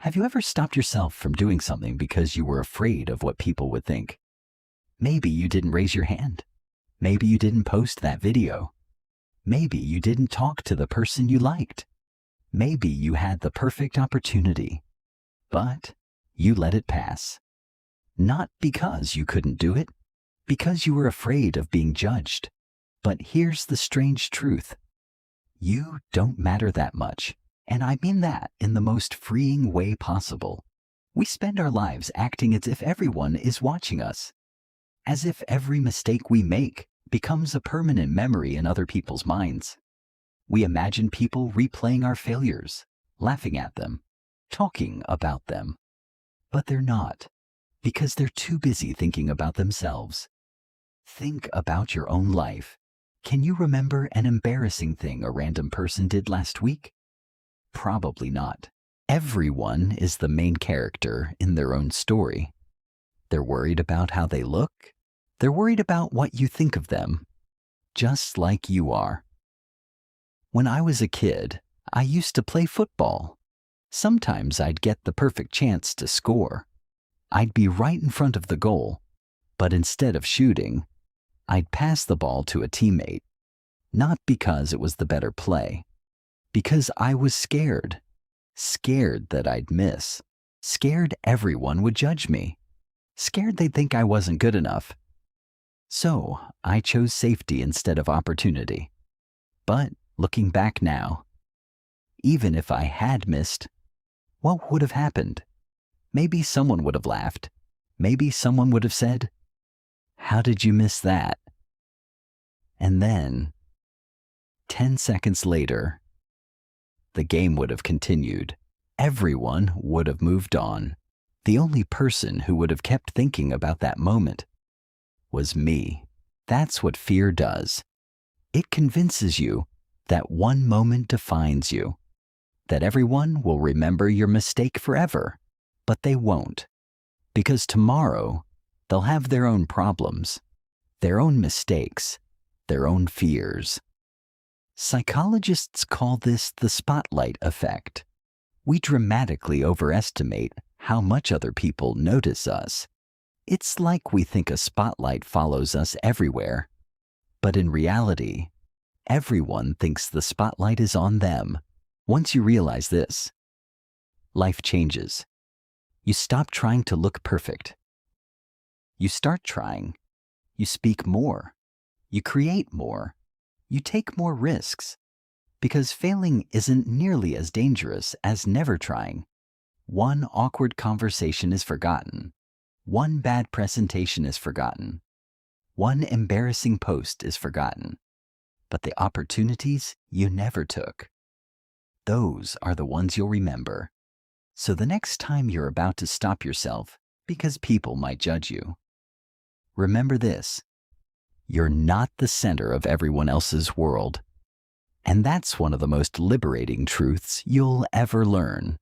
Have you ever stopped yourself from doing something because you were afraid of what people would think? Maybe you didn't raise your hand. Maybe you didn't post that video. Maybe you didn't talk to the person you liked. Maybe you had the perfect opportunity, but you let it pass. Not because you couldn't do it, because you were afraid of being judged. But here's the strange truth. You don't matter that much. And I mean that in the most freeing way possible. We spend our lives acting as if everyone is watching us, as if every mistake we make becomes a permanent memory in other people's minds. We imagine people replaying our failures, laughing at them, talking about them. But they're not, because they're too busy thinking about themselves. Think about your own life. Can you remember an embarrassing thing a random person did last week? Probably not. Everyone is the main character in their own story. They're worried about how they look. They're worried about what you think of them, just like you are. When I was a kid, I used to play football. Sometimes I'd get the perfect chance to score. I'd be right in front of the goal, but instead of shooting, I'd pass the ball to a teammate. Not because it was the better play, because I was scared. Scared that I'd miss. Scared everyone would judge me. Scared they'd think I wasn't good enough. So I chose safety instead of opportunity. But looking back now, even if I had missed, what would have happened? Maybe someone would have laughed. Maybe someone would have said, "How did you miss that?" And then, 10 seconds later, the game would have continued. Everyone would have moved on. The only person who would have kept thinking about that moment was me. That's what fear does. It convinces you that one moment defines you, that everyone will remember your mistake forever, but they won't, because tomorrow they'll have their own problems, their own mistakes, their own fears. Psychologists call this the spotlight effect. We dramatically overestimate how much other people notice us. It's like we think a spotlight follows us everywhere, but in reality, everyone thinks the spotlight is on them. Once you realize this, life changes. You stop trying to look perfect. You start trying. You speak more. You create more. You take more risks. Because failing isn't nearly as dangerous as never trying. One awkward conversation is forgotten. One bad presentation is forgotten. One embarrassing post is forgotten. But the opportunities you never took, those are the ones you'll remember. So the next time you're about to stop yourself because people might judge you, remember this: you're not the center of everyone else's world. And that's one of the most liberating truths you'll ever learn.